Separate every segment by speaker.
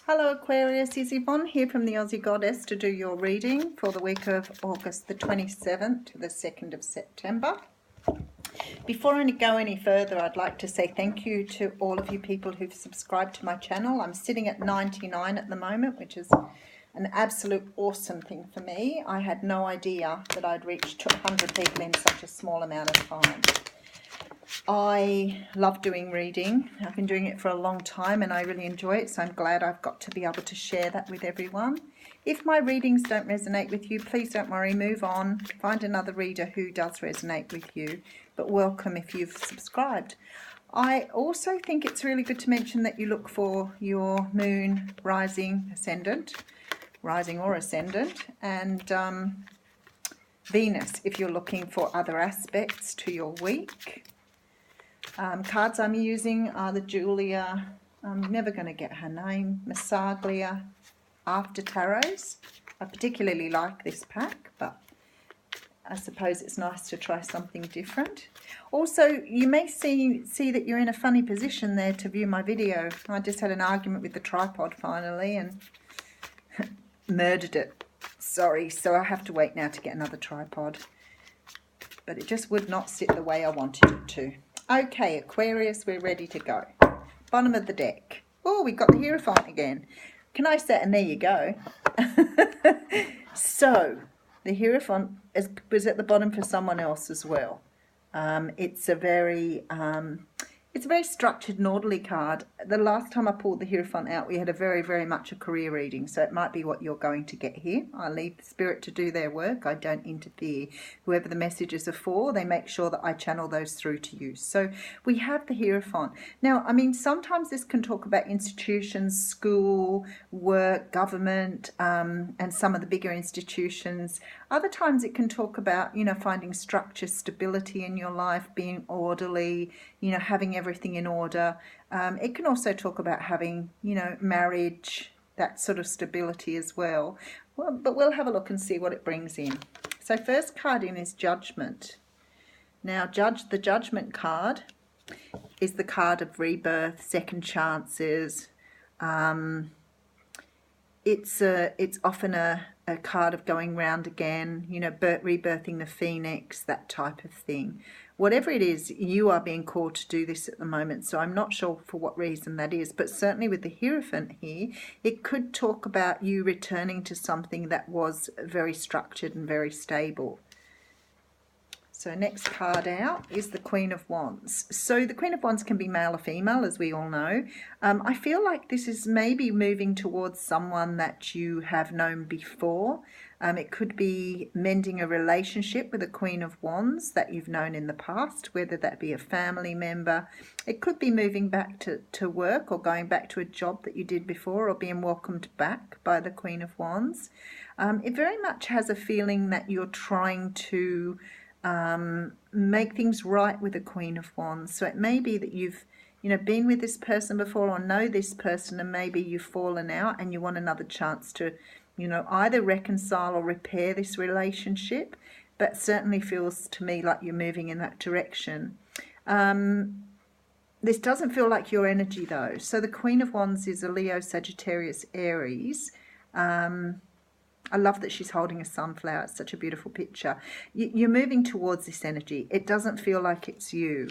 Speaker 1: Hello Aquarius, is Yvonne here from the Aussie Goddess to do your reading for the week of August the 27th to the 2nd of September. Before I go any further, I'd like to say thank you to all of you people who've subscribed to my channel. I'm sitting at 99 at the moment, which is an absolute awesome thing for me. I had no idea that I'd reached 100 people in such a small amount of time. I love doing reading. I've been doing it for a long time and I really enjoy it, so I'm glad I've got to be able to share that with everyone. If my readings don't resonate with you, please don't worry, move on. Find another reader who does resonate with you, but welcome if you've subscribed. I also think it's really good to mention that you look for your moon, rising, ascendant, rising or ascendant, and Venus if you're looking for other aspects to your week. Cards I'm using are the Julia, I'm never going to get her name, Massaglia After Tarots. I particularly like this pack, but I suppose it's nice to try something different. Also, you may see that you're in a funny position there to view my video. I just had an argument with the tripod finally and murdered it. Sorry, so I have to wait now to get another tripod. But it just would not sit the way I wanted it to. Okay, Aquarius, we're ready to go. Bottom of the deck. Oh, we got the Hierophant again. Can I say, and there you go. So, the Hierophant was at the bottom for someone else as well. It's a very structured and orderly card. The last time I pulled the Hierophant out, we had a very much a career reading, so it might be what you're going to get here. I leave the spirit to do their work. I don't interfere. Whoever the messages are for, they make sure that I channel those through to you. So we have the Hierophant. Now, I mean, sometimes this can talk about institutions, school, work, government, and some of the bigger institutions. Other times it can talk about, finding structure, stability in your life, being orderly, having everything in order. It can also talk about having, marriage, that sort of stability as well. But we'll have a look and see what it brings in. So first card in is Judgment. Now, the Judgment card is the card of rebirth, second chances. It's often a card of going round again, rebirthing the phoenix, that type of thing. Whatever it is, you are being called to do this at the moment, so I'm not sure for what reason that is, but certainly with the Hierophant here, it could talk about you returning to something that was very structured and very stable. So next card out is the Queen of Wands. So the Queen of Wands can be male or female, as we all know. I feel like this is maybe moving towards someone that you have known before. It could be mending a relationship with a Queen of Wands that you've known in the past, whether that be a family member. It could be moving back to work or going back to a job that you did before or being welcomed back by the Queen of Wands. It very much has a feeling that you're trying to make things right with the Queen of Wands. So it may be that you've been with this person before or know this person, and maybe you've fallen out and you want another chance to either reconcile or repair this relationship, but certainly feels to me like you're moving in that direction. This doesn't feel like your energy though. So the Queen of Wands is a Leo, Sagittarius, Aries. I love that she's holding a sunflower. It's such a beautiful picture. You're moving towards this energy. It doesn't feel like it's you.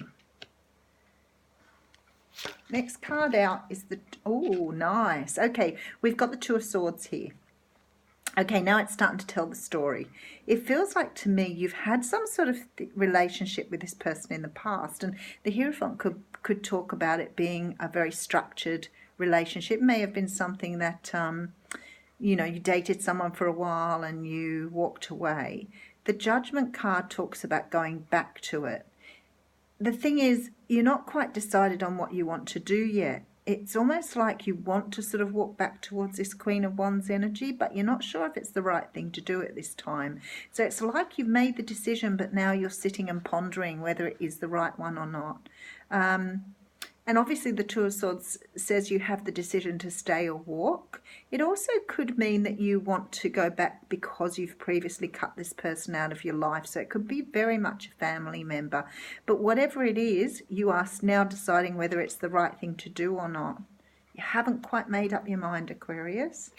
Speaker 1: Next card out is the... Oh, nice. Okay, we've got the Two of Swords here. Okay, now it's starting to tell the story. It feels like to me you've had some sort of relationship with this person in the past, and the Hierophant could talk about it being a very structured relationship. It may have been something that... you dated someone for a while and you walked away. The Judgment card talks about going back to it. The thing is, you're not quite decided on what you want to do yet. It's almost like you want to sort of walk back towards this Queen of Wands energy, but you're not sure if it's the right thing to do at this time. So it's like you've made the decision, but now you're sitting and pondering whether it is the right one or not. And obviously the Two of Swords says you have the decision to stay or walk. It also could mean that you want to go back because you've previously cut this person out of your life. So it could be very much a family member. But whatever it is, you are now deciding whether it's the right thing to do or not. You haven't quite made up your mind, Aquarius.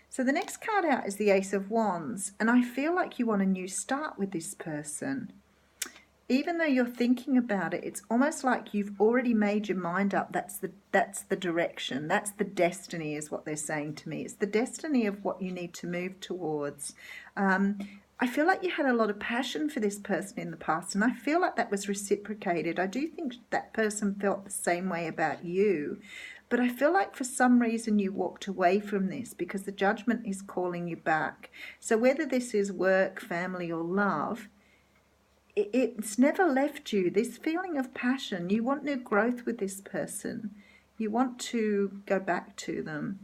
Speaker 1: So the next card out is the Ace of Wands, and I feel like you want a new start with this person. Even though you're thinking about it, it's almost like you've already made your mind up. That's the direction. That's the destiny, is what they're saying to me. It's the destiny of what you need to move towards. I feel like you had a lot of passion for this person in the past, and I feel like that was reciprocated. I do think that person felt the same way about you, but I feel like for some reason you walked away from this because the Judgment is calling you back. So whether this is work, family, or love, it's never left you. This feeling of passion, you want new growth with this person. You want to go back to them.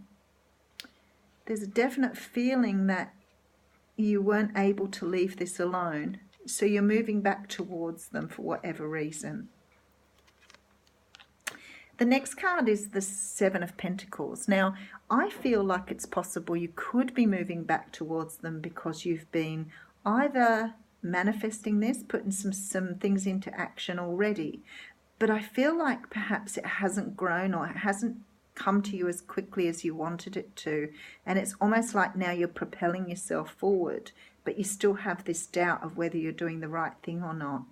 Speaker 1: There's a definite feeling that you weren't able to leave this alone, so you're moving back towards them for whatever reason. The next card is the Seven of Pentacles. Now, I feel like it's possible you could be moving back towards them because you've been either manifesting this, putting some things into action already, but I feel like perhaps it hasn't grown or it hasn't come to you as quickly as you wanted it to, and it's almost like now you're propelling yourself forward, but you still have this doubt of whether you're doing the right thing or not.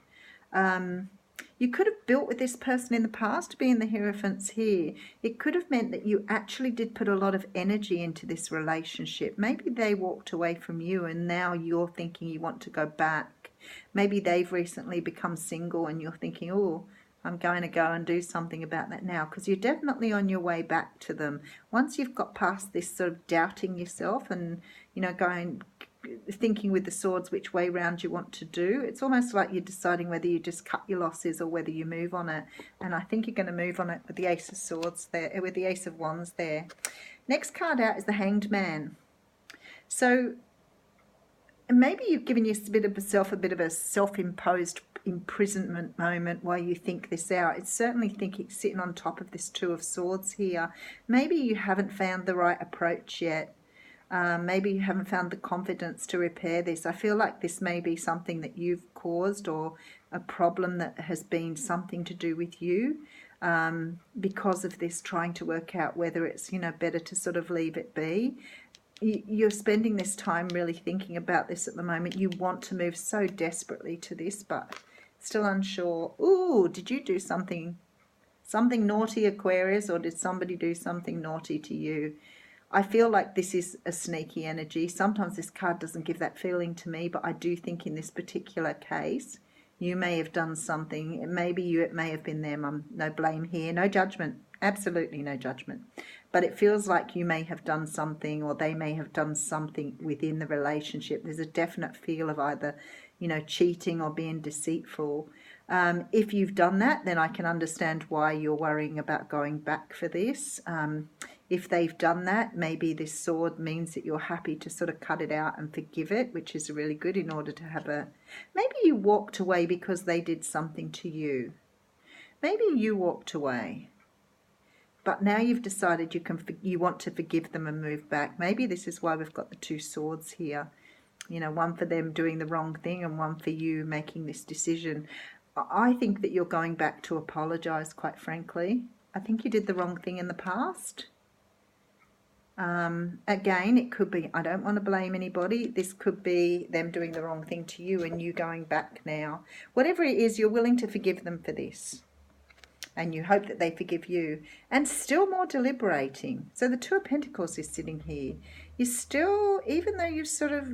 Speaker 1: You could have built with this person in the past, being the Hierophants here. It could have meant that you actually did put a lot of energy into this relationship. Maybe they walked away from you and now you're thinking you want to go back. Maybe they've recently become single and you're thinking, oh, I'm going to go and do something about that now, because you're definitely on your way back to them. Once you've got past this sort of doubting yourself and, thinking with the swords which way round you want to do, it's almost like you're deciding whether you just cut your losses or whether you move on it. And I think you're going to move on it with the Ace of Swords there, with the Ace of Wands there. Next card out is the Hanged Man. So maybe you've given yourself a bit of a self-imposed imprisonment moment while you think this out. It's certainly thinking, sitting on top of this Two of Swords here. Maybe you haven't found the right approach yet. Maybe you haven't found the confidence to repair this. I feel like this may be something that you've caused, or a problem that has been something to do with you, because of this, trying to work out whether it's better to sort of leave it be. You're spending this time really thinking about this at the moment. You want to move so desperately to this, but still unsure. Ooh, did you do something naughty, Aquarius, or did somebody do something naughty to you? I feel like this is a sneaky energy. Sometimes this card doesn't give that feeling to me, but I do think in this particular case, you may have done something. It may have been them. No blame here, no judgment. Absolutely no judgment. But it feels like you may have done something, or they may have done something within the relationship. There's a definite feel of either, cheating or being deceitful. If you've done that, then I can understand why you're worrying about going back for this. If they've done that, maybe this sword means that you're happy to sort of cut it out and forgive it, which is really good in order to have maybe you walked away because they did something to you. Maybe you walked away, but now you've decided you want to forgive them and move back. Maybe this is why we've got the Two Swords here. One for them doing the wrong thing and one for you making this decision. I think that you're going back to apologize, quite frankly. I think you did the wrong thing in the past. Again, it could be, I don't want to blame anybody. This could be them doing the wrong thing to you and you going back now. Whatever it is, you're willing to forgive them for this. And you hope that they forgive you. And still more deliberating. So the Two of Pentacles is sitting here. You're still, even though you've sort of,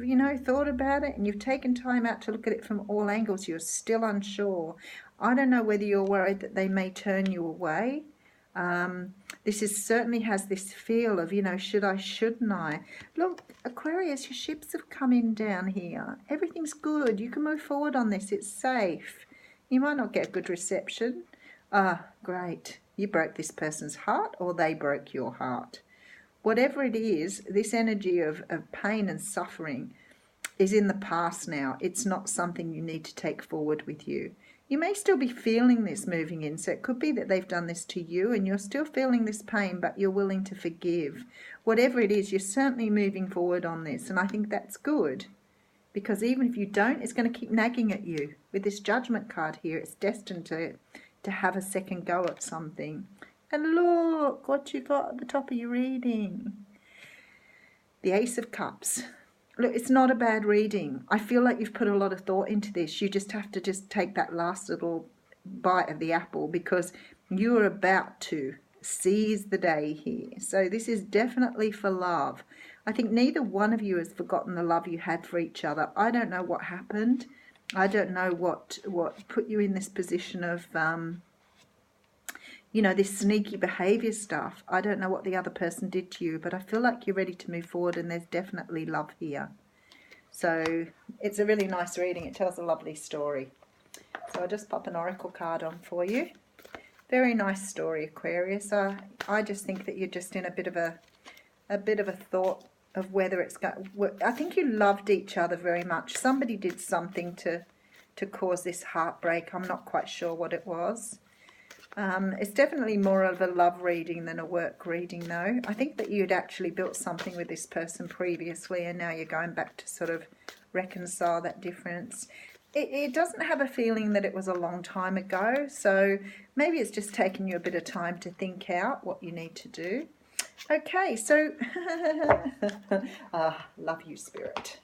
Speaker 1: thought about it and you've taken time out to look at it from all angles, you're still unsure. I don't know whether you're worried that they may turn you away. This certainly has this feel of, should I, shouldn't I? Look, Aquarius, your ships have come in down here. Everything's good. You can move forward on this. It's safe. You might not get a good reception. Great. You broke this person's heart, or they broke your heart. Whatever it is, this energy of pain and suffering is in the past now. It's not something you need to take forward with you. You may still be feeling this moving in, so it could be that they've done this to you and you're still feeling this pain, but you're willing to forgive. Whatever it is, you're certainly moving forward on this, and I think that's good, because even if you don't, it's going to keep nagging at you. With this Judgment card here, it's destined to have a second go at something. And look what you got at the top of your reading. The Ace of Cups. Look, it's not a bad reading. I feel like you've put a lot of thought into this. You just have to just take that last little bite of the apple, because you are about to seize the day here. So this is definitely for love. I think neither one of you has forgotten the love you had for each other. I don't know what happened. I don't know what put you in this position of you know, this sneaky behavior stuff. I don't know what the other person did to you, but I feel like you're ready to move forward, and there's definitely love here. So it's a really nice reading. It tells a lovely story. So I'll just pop an oracle card on for you. Very nice story, Aquarius. I just think that you're just in a bit of a thought of whether it's going. I think you loved each other very much. Somebody did something to cause this heartbreak. I'm not quite sure what it was. It's definitely more of a love reading than a work reading, though. I think that you'd actually built something with this person previously, and now you're going back to sort of reconcile that difference. It doesn't have a feeling that it was a long time ago, so maybe it's just taken you a bit of time to think out what you need to do. Okay, so love you, Spirit.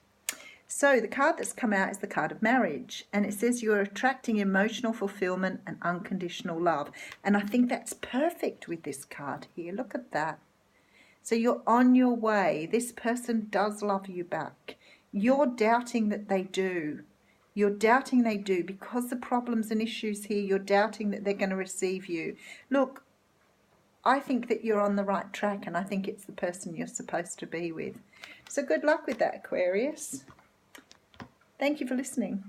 Speaker 1: So the card that's come out is the card of marriage, and it says you're attracting emotional fulfillment and unconditional love. And I think that's perfect with this card here. Look at that. So you're on your way. This person does love you back. You're doubting that they do. You're doubting they do because the problems and issues here, you're doubting that they're going to receive you. Look, I think that you're on the right track, and I think it's the person you're supposed to be with. So good luck with that, Aquarius. Thank you for listening.